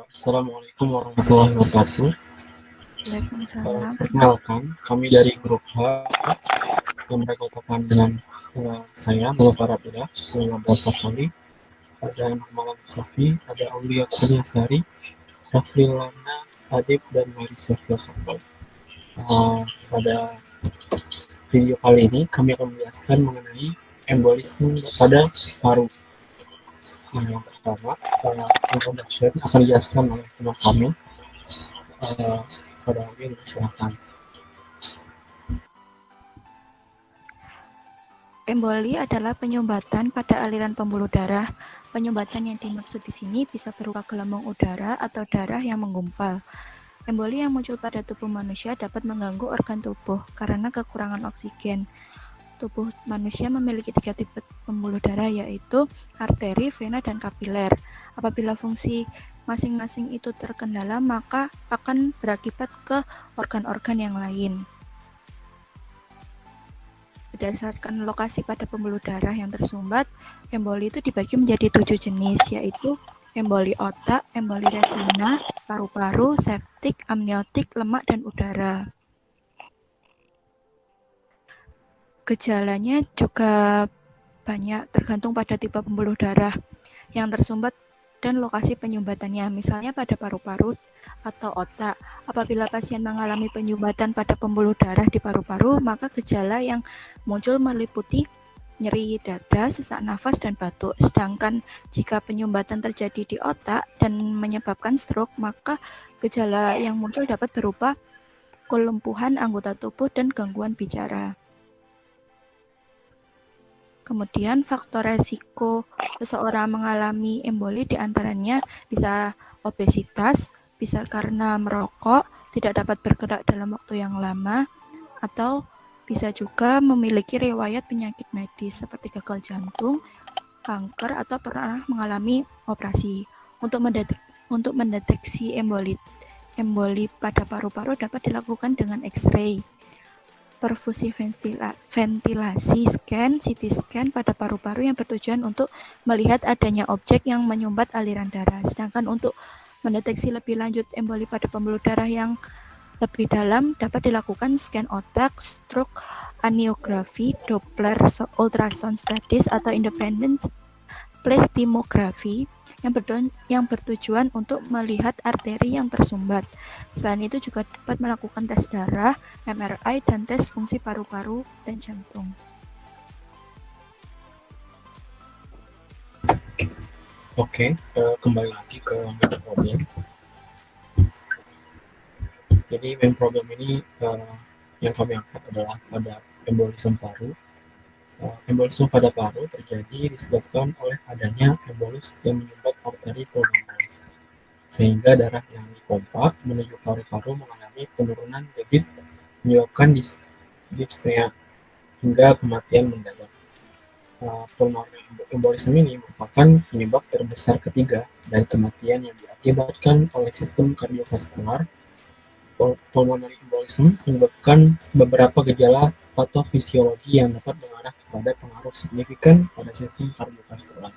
Assalamualaikum warahmatullahi wabarakatuh. Waalaikumsalam. Perkenalkan, kami dari grup H yang beranggotakan dengan saya, Muhammad Farabila, Muhammad Fasali, ada Muhammad Musafi, ada Aulia Kurniasari, Rafli Lana, Adib, dan Marisa Filosofi. Pada video kali ini, kami akan menjelaskan mengenai embolisme pada paru. Yang pertama, introduction akan dijelaskan oleh teman kami. Pada kami, silakan. Emboli adalah penyumbatan pada aliran pembuluh darah. Penyumbatan yang dimaksud di sini bisa berupa gelembung udara atau darah yang menggumpal. Emboli yang muncul pada tubuh manusia dapat mengganggu organ tubuh karena kekurangan oksigen. Tubuh manusia memiliki 3 tipe pembuluh darah, yaitu arteri, vena, dan kapiler. Apabila fungsi masing-masing itu terkendala, maka akan berakibat ke organ-organ yang lain. Berdasarkan lokasi pada pembuluh darah yang tersumbat, emboli itu dibagi menjadi 7 jenis, yaitu emboli otak, emboli retina, paru-paru, septik, amniotik, lemak, dan udara. Gejalanya juga banyak tergantung pada tipe pembuluh darah yang tersumbat dan lokasi penyumbatannya. Misalnya pada paru-paru atau otak. Apabila pasien mengalami penyumbatan pada pembuluh darah di paru-paru, maka gejala yang muncul meliputi nyeri dada, sesak nafas, dan batuk. Sedangkan jika penyumbatan terjadi di otak dan menyebabkan stroke, maka gejala yang muncul dapat berupa kelumpuhan anggota tubuh dan gangguan bicara. Kemudian faktor resiko seseorang mengalami emboli diantaranya bisa obesitas, bisa karena merokok, tidak dapat bergerak dalam waktu yang lama, atau bisa juga memiliki riwayat penyakit medis seperti gagal jantung, kanker, atau pernah mengalami operasi. Untuk mendeteksi emboli pada paru-paru dapat dilakukan dengan X-ray. Perfusi ventilasi scan, CT scan pada paru-paru yang bertujuan untuk melihat adanya objek yang menyumbat aliran darah. Sedangkan untuk mendeteksi lebih lanjut emboli pada pembuluh darah yang lebih dalam dapat dilakukan scan otak, stroke, angiography, Doppler ultrasound studies, atau independent plethysmography yang bertujuan untuk melihat arteri yang tersumbat. Selain itu juga dapat melakukan tes darah, MRI, dan tes fungsi paru-paru dan jantung. Oke, kembali lagi ke main problem. Jadi main problem ini yang kami angkat adalah pada embolisme paru. Embolisme pada paru terjadi disebabkan oleh adanya embolus yang menyumbat arteri pulmonaris, sehingga darah yang dipompa menuju paru-paru mengalami penurunan debit menyebabkan dispnea hingga kematian mendadak. Pulmonary embolisme ini merupakan penyebab terbesar ketiga dari kematian yang diakibatkan oleh sistem kardiovaskular. Pulmonary embolism menyebabkan beberapa gejala patofisiologi yang dapat mengarah kepada pengaruh signifikan pada sistem kardiovaskular.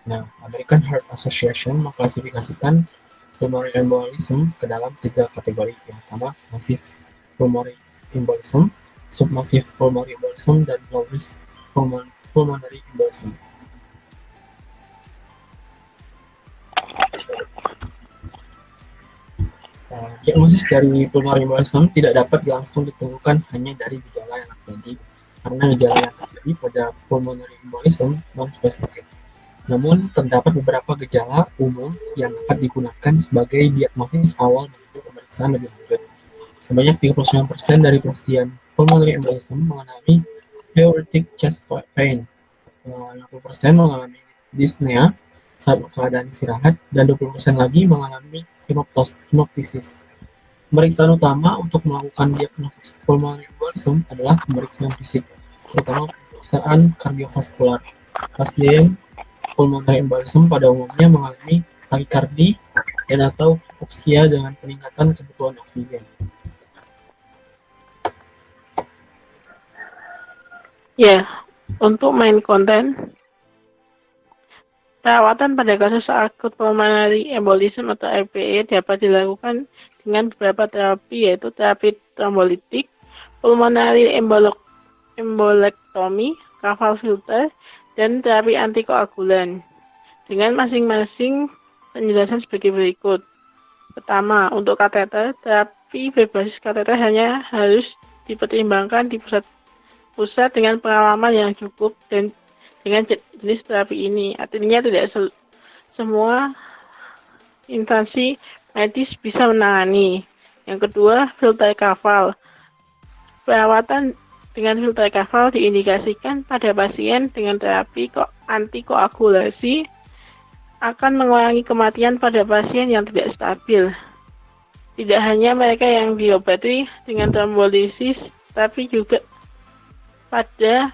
Nah, American Heart Association mengklasifikasikan pulmonary embolism ke dalam 3 kategori. Yang pertama, massive pulmonary embolism, submassive pulmonary embolism, dan low risk pulmonary embolism. Diagnosis dari pulmonary embolism tidak dapat langsung ditentukan hanya dari gejala yang terjadi, karena gejala yang terjadi pada pulmonary embolism non-spesifik. Namun, terdapat beberapa gejala umum yang dapat digunakan sebagai diagnosis awal menuju pemeriksaan lebih lanjut. Sebanyak 39% dari pasien pulmonary embolism mengalami aortic chest pain, 50% mengalami dyspnea saat keadaan istirahat, dan 20% lagi mengalami hemoptysis. Pemeriksaan utama untuk melakukan diagnosis pulmonary embolism adalah pemeriksaan fisik, terutama pemeriksaan kardiovaskular. Pasien pulmonary embolism pada umumnya mengalami takikardi dan atau hipoksia dengan peningkatan kebutuhan oksigen. Ya, untuk main konten, Perawatan pada kasus akut pulmonary embolism atau APE dapat dilakukan dengan beberapa terapi, yaitu terapi trombolitik, pulmonary embolektomi, caval filter, dan terapi antikoagulan. Dengan masing-masing penjelasan sebagai berikut. Pertama, untuk kateter, terapi berbasis kateter hanya harus dipertimbangkan di pusat dengan pengalaman yang cukup dan dengan jenis terapi ini. Artinya tidak semua instansi medis bisa menangani. Yang kedua, filter caval. Perawatan dengan filter caval diindikasikan pada pasien dengan terapi antikoagulasi akan mengurangi kematian pada pasien yang tidak stabil. Tidak hanya mereka yang diobati dengan trombolisis, tapi juga pada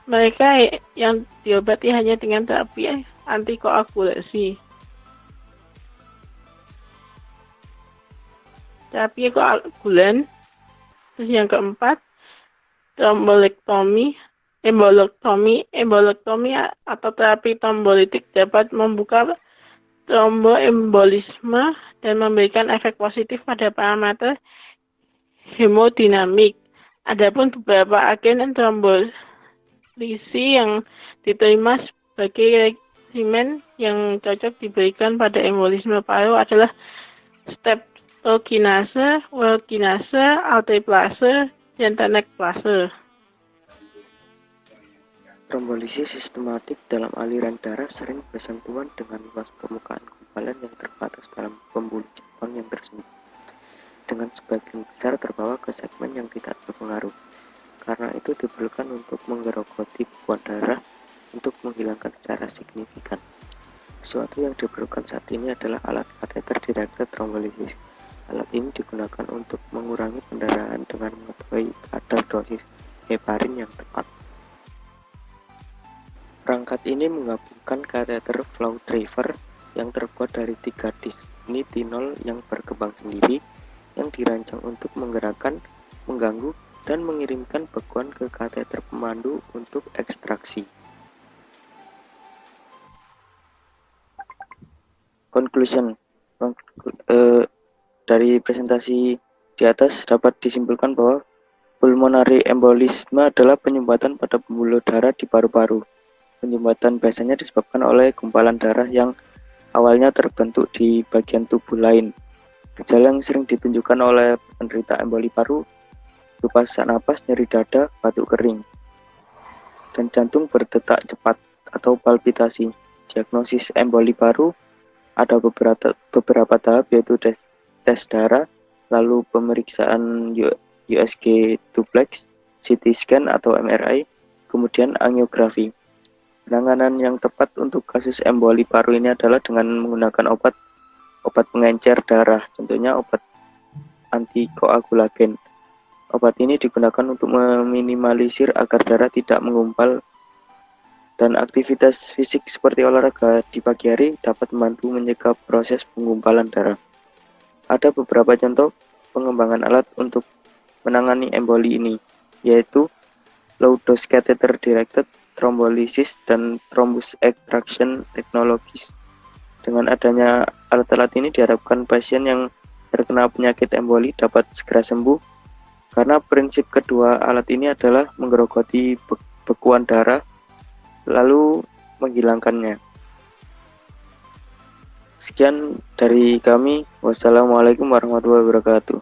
mereka yang diobati hanya dengan terapi antikoagulasi. Terapi koagulan. Terus yang keempat, embolektomi atau terapi trombolitik dapat membuka tromboembolisme dan memberikan efek positif pada parameter hemodinamik. Adapun beberapa agen trombolisi yang diterima sebagai regimen yang cocok diberikan pada embolisme paru adalah streptokinase, urokinase, alteplase, dan tenecplase. Trombolisis sistematik dalam aliran darah sering bersentuhan dengan luas permukaan gumpalan yang terbatas dalam pembuluh cabang yang tersebut, dengan sebagian besar terbawa ke segmen yang tidak berpengaruh. Karena itu diperlukan untuk menggerogoti bekuan darah untuk menghilangkan secara signifikan. Sesuatu yang diperlukan saat ini adalah alat catheter directed thrombolysis. Alat ini digunakan untuk mengurangi pendarahan dengan mengetahui kadar dosis heparin yang tepat. Perangkat ini menggabungkan catheter flow driver yang terbuat dari 3 disk nitinol yang berkembang sendiri, yang dirancang untuk menggerakkan, mengganggu, dan mengirimkan bekuan ke kateter pemandu untuk ekstraksi. Conclusion. Dari presentasi di atas dapat disimpulkan bahwa pulmonary embolisme adalah penyumbatan pada pembuluh darah di paru-paru. Penyumbatan biasanya disebabkan oleh gumpalan darah yang awalnya terbentuk di bagian tubuh lain. Gejala yang sering ditunjukkan oleh penderita emboli paru berupa sesak napas, nyeri dada, batuk kering, dan jantung berdetak cepat atau palpitasi. Diagnosis emboli paru ada beberapa tahap, yaitu tes darah, lalu pemeriksaan USG duplex, CT scan atau MRI, kemudian angiografi. Penanganan yang tepat untuk kasus emboli paru ini adalah dengan menggunakan obat pengencer darah, contohnya obat antikoagulagen. Obat ini digunakan untuk meminimalisir agar darah tidak menggumpal, dan aktivitas fisik seperti olahraga di pagi hari dapat membantu mencegah proses penggumpalan darah. Ada beberapa contoh pengembangan alat untuk menangani emboli ini, yaitu low dose catheter directed thrombolysis dan thrombus extraction technologies. Dengan adanya alat-alat ini diharapkan pasien yang terkena penyakit emboli dapat segera sembuh, karena prinsip kedua alat ini adalah menggerogoti bekuan darah lalu menghilangkannya. Sekian dari kami. Wassalamualaikum warahmatullahi wabarakatuh.